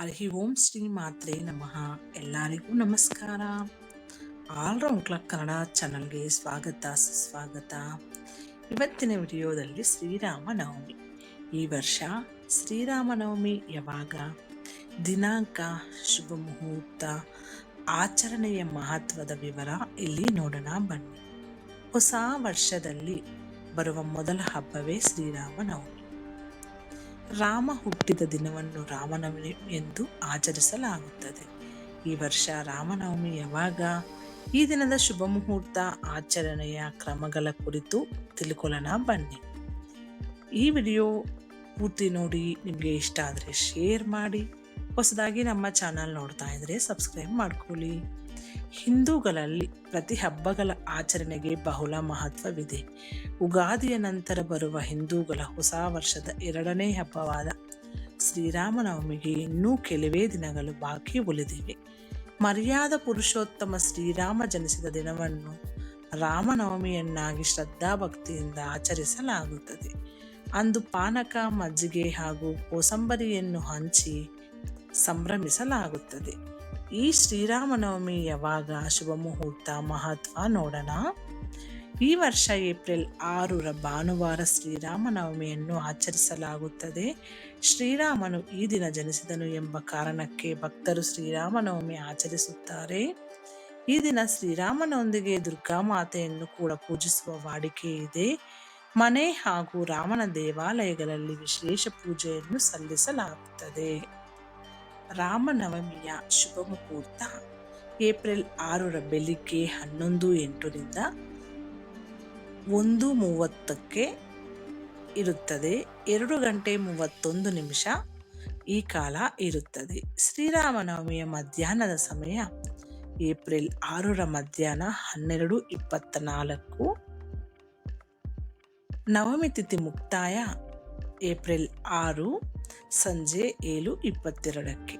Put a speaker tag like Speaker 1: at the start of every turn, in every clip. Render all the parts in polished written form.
Speaker 1: ಹರಿ ಓಂ ಶ್ರೀ ಮಾತ್ರೆ ನಮಃ. ಎಲ್ಲರಿಗೂ ನಮಸ್ಕಾರ. ಆಲ್ರೌಂಡ್ ಕ್ಲಾಕ್ ಕನ್ನಡ ಚಾನಲ್ಗೆ ಸ್ವಾಗತ ಸುಸ್ವಾಗತ. ಇವತ್ತಿನ ವಿಡಿಯೋದಲ್ಲಿ ಶ್ರೀರಾಮನವಮಿ. ಈ ವರ್ಷ ಶ್ರೀರಾಮನವಮಿ ಯಾವಾಗ, ದಿನಾಂಕ, ಶುಭ ಮುಹೂರ್ತ, ಆಚರಣೆಯ ಮಹತ್ವದ ವಿವರ ಇಲ್ಲಿ ನೋಡೋಣ ಬನ್ನಿ. ಹೊಸ ವರ್ಷದಲ್ಲಿ ಬರುವ ಮೊದಲ ಹಬ್ಬವೇ ಶ್ರೀರಾಮನವಮಿ. ರಾಮ ಹುಟ್ಟಿದ ದಿನವನ್ನು ರಾಮನವಮಿ ಎಂದು ಆಚರಿಸಲಾಗುತ್ತದೆ. ಈ ವರ್ಷ ರಾಮನವಮಿ ಯಾವಾಗ, ಈ ದಿನದ ಶುಭ ಮುಹೂರ್ತ, ಆಚರಣೆಯ ಕ್ರಮಗಳ ಕುರಿತು ತಿಳ್ಕೊಳ್ಳೋಣ ಬನ್ನಿ. ಈ ವಿಡಿಯೋ ಪೂರ್ತಿ ನೋಡಿ. ನಿಮಗೆ ಇಷ್ಟ ಆದರೆ ಶೇರ್ ಮಾಡಿ. ಹೊಸದಾಗಿ ನಮ್ಮ ಚಾನಲ್ ನೋಡ್ತಾ ಇದ್ರೆ ಸಬ್ಸ್ಕ್ರೈಬ್ ಮಾಡ್ಕೊಳ್ಳಿ. ಹಿಂದೂಗಳಲ್ಲಿ ಪ್ರತಿ ಹಬ್ಬಗಳ ಆಚರಣೆಗೆ ಬಹಳ ಮಹತ್ವವಿದೆ. ಉಗಾದಿಯ ನಂತರ ಬರುವ ಹಿಂದೂಗಳ ಹೊಸ ವರ್ಷದ ಎರಡನೇ ಹಬ್ಬವಾದ ಶ್ರೀರಾಮನವಮಿಗೆ ಇನ್ನೂ ಕೆಲವೇ ದಿನಗಳು ಬಾಕಿ ಉಳಿದಿವೆ. ಮರ್ಯಾದ ಪುರುಷೋತ್ತಮ ಶ್ರೀರಾಮ ಜನಿಸಿದ ದಿನವನ್ನು ರಾಮನವಮಿಯನ್ನಾಗಿ ಶ್ರದ್ಧಾಭಕ್ತಿಯಿಂದ ಆಚರಿಸಲಾಗುತ್ತದೆ. ಅಂದು ಪಾನಕ, ಮಜ್ಜಿಗೆ ಹಾಗೂ ಕೋಸಂಬರಿಯನ್ನು ಹಂಚಿ ಸಂಭ್ರಮಿಸಲಾಗುತ್ತದೆ. ಈ ಶ್ರೀರಾಮನವಮಿ ಯಾವಾಗ, ಶುಭ ಮುಹೂರ್ತ, ಮಹತ್ವ ನೋಡೋಣ. ಈ ವರ್ಷ ಏಪ್ರಿಲ್ 6 ಭಾನುವಾರ ಶ್ರೀರಾಮನವಮಿಯನ್ನು ಆಚರಿಸಲಾಗುತ್ತದೆ. ಶ್ರೀರಾಮನು ಈ ದಿನ ಜನಿಸಿದನು ಎಂಬ ಕಾರಣಕ್ಕೆ ಭಕ್ತರು ಶ್ರೀರಾಮನವಮಿ ಆಚರಿಸುತ್ತಾರೆ. ಈ ದಿನ ಶ್ರೀರಾಮನೊಂದಿಗೆ ದುರ್ಗಾಮಾತೆಯನ್ನು ಕೂಡ ಪೂಜಿಸುವ ವಾಡಿಕೆ ಇದೆ. ಮನೆ ಹಾಗೂ ರಾಮನ ದೇವಾಲಯಗಳಲ್ಲಿ ವಿಶೇಷ ಪೂಜೆಯನ್ನು ಸಲ್ಲಿಸಲಾಗುತ್ತದೆ. ರಾಮನವಮಿಯ ಶುಭ ಮುಹೂರ್ತ ಏಪ್ರಿಲ್ 6 ಬೆಳಿಗ್ಗೆ 11:08 1:30 ಇರುತ್ತದೆ. 2:31 ಈ ಕಾಲ ಇರುತ್ತದೆ. ಶ್ರೀರಾಮನವಮಿಯ ಮಧ್ಯಾಹ್ನದ ಸಮಯ ಏಪ್ರಿಲ್ 6 ಮಧ್ಯಾಹ್ನ 12:24. ನವಮಿ ತಿಥಿ ಮುಕ್ತಾಯ ಏಪ್ರಿಲ್ 6 ಸಂಜೆ 7:22.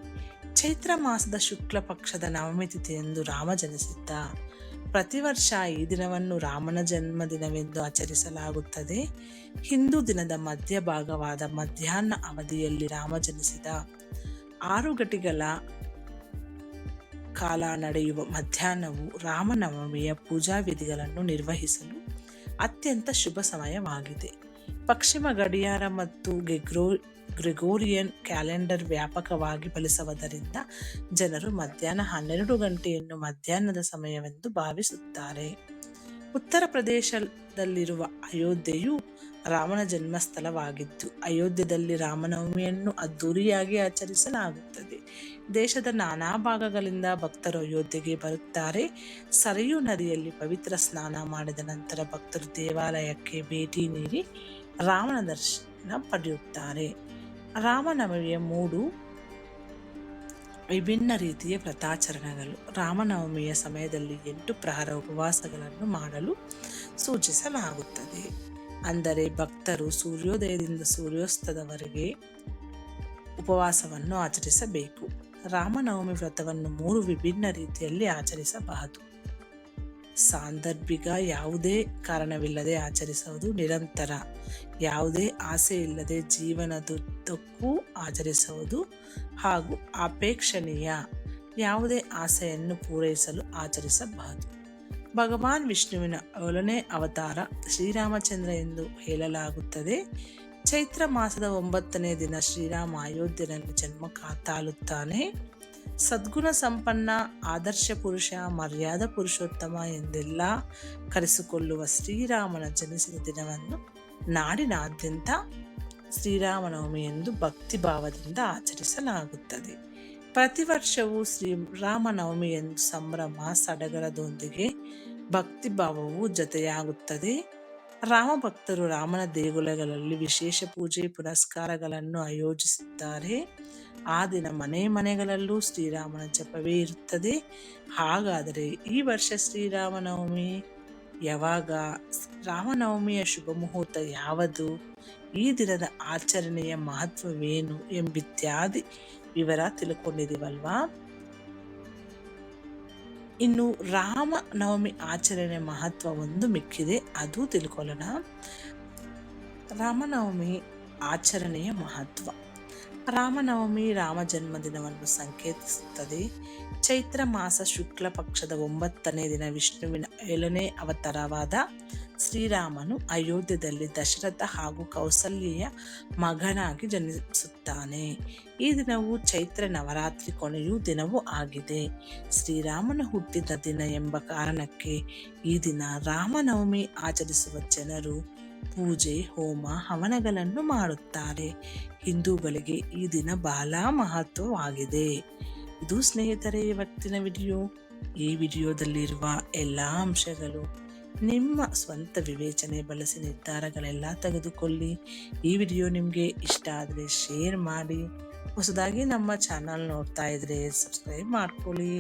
Speaker 1: ಚೈತ್ರ ಮಾಸದ ಶುಕ್ಲ ಪಕ್ಷದ ನವಮಿ ತಿಥಿಯಂದು ರಾಮ ಜನಿಸಿದ್ದ. ಪ್ರತಿ ವರ್ಷ ಈ ದಿನವನ್ನು ರಾಮನ ಜನ್ಮದಿನವೆಂದು ಆಚರಿಸಲಾಗುತ್ತದೆ. ಹಿಂದೂ ದಿನದ ಮಧ್ಯಭಾಗವಾದ ಮಧ್ಯಾಹ್ನ ಅವಧಿಯಲ್ಲಿ ರಾಮ ಜನಿಸಿದ. 6 ಗಂಟೆಗಳ ಕಾಲ ನಡೆಯುವ ಮಧ್ಯಾಹ್ನವು ರಾಮನವಮಿಯ ಪೂಜಾ ವಿಧಿಗಳನ್ನು ನಿರ್ವಹಿಸಲು ಅತ್ಯಂತ ಶುಭ ಸಮಯವಾಗಿದೆ. ಪಶ್ಚಿಮ ಗಡಿಯಾರ ಮತ್ತು ಗ್ರೆಗೋರಿಯನ್ ಕ್ಯಾಲೆಂಡರ್ ವ್ಯಾಪಕವಾಗಿ ಬಳಸುವುದರಿಂದ ಜನರು ಮಧ್ಯಾಹ್ನ 12 ಗಂಟೆಯನ್ನು ಮಧ್ಯಾಹ್ನದ ಸಮಯವೆಂದು ಭಾವಿಸುತ್ತಾರೆ. ಉತ್ತರ ಪ್ರದೇಶದಲ್ಲಿರುವ ಅಯೋಧ್ಯೆಯು ರಾಮನ ಜನ್ಮಸ್ಥಳವಾಗಿದ್ದು, ಅಯೋಧ್ಯೆಯಲ್ಲಿ ರಾಮನವಮಿಯನ್ನು ಅದ್ದೂರಿಯಾಗಿ ಆಚರಿಸಲಾಗುತ್ತದೆ. ದೇಶದ ನಾನಾ ಭಾಗಗಳಿಂದ ಭಕ್ತರು ಅಯೋಧ್ಯೆಗೆ ಬರುತ್ತಾರೆ. ಸರಯೂ ನದಿಯಲ್ಲಿ ಪವಿತ್ರ ಸ್ನಾನ ಮಾಡಿದ ನಂತರ ಭಕ್ತರು ದೇವಾಲಯಕ್ಕೆ ಭೇಟಿ ನೀಡಿ ರಾಮನ ದರ್ಶನ ಪಡೆಯುತ್ತಾರೆ. ರಾಮನವಮಿಯ 3 ವಿಭಿನ್ನ ರೀತಿಯ ವ್ರತಾಚರಣೆಗಳು. ರಾಮನವಮಿಯ ಸಮಯದಲ್ಲಿ 8 ಪ್ರಹರ ಉಪವಾಸಗಳನ್ನು ಮಾಡಲು ಸೂಚಿಸಲಾಗುತ್ತದೆ. ಅಂದರೆ ಭಕ್ತರು ಸೂರ್ಯೋದಯದಿಂದ ಸೂರ್ಯಾಸ್ತದವರೆಗೆ ಉಪವಾಸವನ್ನು ಆಚರಿಸಬೇಕು. ರಾಮನವಮಿ ವ್ರತವನ್ನು 3 ವಿಭಿನ್ನ ರೀತಿಯಲ್ಲಿ ಆಚರಿಸಬಹುದು. ಸಾಂದರ್ಭಿಕ, ಯಾವುದೇ ಕಾರಣವಿಲ್ಲದೆ ಆಚರಿಸುವುದು. ನಿರಂತರ, ಯಾವುದೇ ಆಸೆ ಇಲ್ಲದೆ ಜೀವನದುದ್ದಕ್ಕೂ ಆಚರಿಸುವುದು. ಹಾಗೂ ಅಪೇಕ್ಷಣೀಯ, ಯಾವುದೇ ಆಸೆಯನ್ನು ಪೂರೈಸಲು ಆಚರಿಸಬಹುದು. ಭಗವಾನ್ ವಿಷ್ಣುವಿನ 7ನೇ ಅವತಾರ ಶ್ರೀರಾಮಚಂದ್ರ ಎಂದು ಹೇಳಲಾಗುತ್ತದೆ. ಚೈತ್ರ ಮಾಸದ 9ನೇ ದಿನ ಶ್ರೀರಾಮ ಅಯೋಧ್ಯೆಯಲ್ಲಿ ಜನ್ಮ ತಾಳುತ್ತಾನೆ. ಸದ್ಗುಣ ಸಂಪನ್ನ, ಆದರ್ಶ ಪುರುಷ, ಮರ್ಯಾದ ಪುರುಷೋತ್ತಮ ಎಂದೆಲ್ಲ ಕರೆಸಿಕೊಳ್ಳುವ ಶ್ರೀರಾಮನ ಜನಿಸಿದ ದಿನವನ್ನು ನಾಡಿನಾದ್ಯಂತ ಶ್ರೀರಾಮನವಮಿ ಎಂದು ಭಕ್ತಿ ಭಾವದಿಂದ ಆಚರಿಸಲಾಗುತ್ತದೆ. ಪ್ರತಿ ವರ್ಷವೂ ಶ್ರೀರಾಮನವಮಿ ಎಂದು ಸಂಭ್ರಮ ಸಡಗರದೊಂದಿಗೆ ಭಕ್ತಿ ಭಾವವು ಜೊತೆಯಾಗುತ್ತದೆ. ರಾಮ ಭಕ್ತರು ರಾಮನ ದೇಗುಲಗಳಲ್ಲಿ ವಿಶೇಷ ಪೂಜೆ ಪುನಸ್ಕಾರಗಳನ್ನು ಆಯೋಜಿಸುತ್ತಾರೆ. ಆ ದಿನ ಮನೆಗಳಲ್ಲೂ ಶ್ರೀರಾಮನ ಜಪವೇ ಇರುತ್ತದೆ. ಹಾಗಾದರೆ ಈ ವರ್ಷ ಶ್ರೀರಾಮನವಮಿ ಯಾವಾಗ, ರಾಮನವಮಿಯ ಶುಭ ಮುಹೂರ್ತ ಯಾವುದು, ಈ ದಿನದ ಆಚರಣೆಯ ಮಹತ್ವವೇನು ಎಂಬಿತ್ಯಾದಿ ವಿವರ ತಿಳ್ಕೊಂಡಿದ್ದೀವಲ್ವಾ. ಇನ್ನು ರಾಮನವಮಿ ಆಚರಣೆ ಮಹತ್ವ ಒಂದು ಮಿಕ್ಕಿದೆ, ಅದು ತಿಳ್ಕೊಳ್ಳೋಣ. ರಾಮನವಮಿ ಆಚರಣೆಯ ಮಹತ್ವ. ರಾಮನವಮಿ ರಾಮ ಜನ್ಮದಿನವನ್ನು ಸಂಕೇತಿಸುತ್ತದೆ. ಚೈತ್ರ ಮಾಸ ಶುಕ್ಲ ಪಕ್ಷದ 9ನೇ ದಿನ ವಿಷ್ಣುವಿನ 7ನೇ ಅವತಾರವಾದ ಶ್ರೀರಾಮನು ಅಯೋಧ್ಯದಲ್ಲಿ ದಶರಥ ಹಾಗೂ ಕೌಸಲ್ಯೆಯ ಮಗನಾಗಿ ಜನಿಸುತ್ತಾನೆ. ಈ ದಿನವು ಚೈತ್ರ ನವರಾತ್ರಿ ಕೊನೆಯ ದಿನವೂ ಆಗಿದೆ. ಶ್ರೀರಾಮನು ಹುಟ್ಟಿದ ದಿನ ಎಂಬ ಕಾರಣಕ್ಕೆ ಈ ದಿನ ರಾಮನವಮಿ ಆಚರಿಸುವ ಜನರು ಪೂಜೆ, ಹೋಮ, ಹವನಗಳನ್ನು ಮಾಡುತ್ತಾರೆ. ಹಿಂದೂಗಳಿಗೆ ಈ ದಿನ ಬಹಳ ಮಹತ್ವವಾಗಿದೆ. ಇದು ಸ್ನೇಹಿತರೆ ಇವತ್ತಿನ ವಿಡಿಯೋ. ಈ ವಿಡಿಯೋದಲ್ಲಿರುವ ಎಲ್ಲ ಅಂಶಗಳು ನಿಮ್ಮ ಸ್ವಂತ ವಿವೇಚನೆ ಬಳಸಿ ನಿರ್ಧಾರಗಳೆಲ್ಲ ತೆಗೆದುಕೊಳ್ಳಿ. ಈ ವಿಡಿಯೋ ನಿಮಗೆ ಇಷ್ಟ ಆದರೆ ಶೇರ್ ಮಾಡಿ. ಹೊಸದಾಗಿ ನಮ್ಮ ಚಾನಲ್ ನೋಡ್ತಾ ಇದ್ರೆ ಸಬ್ಸ್ಕ್ರೈಬ್ ಮಾಡ್ಕೊಳ್ಳಿ.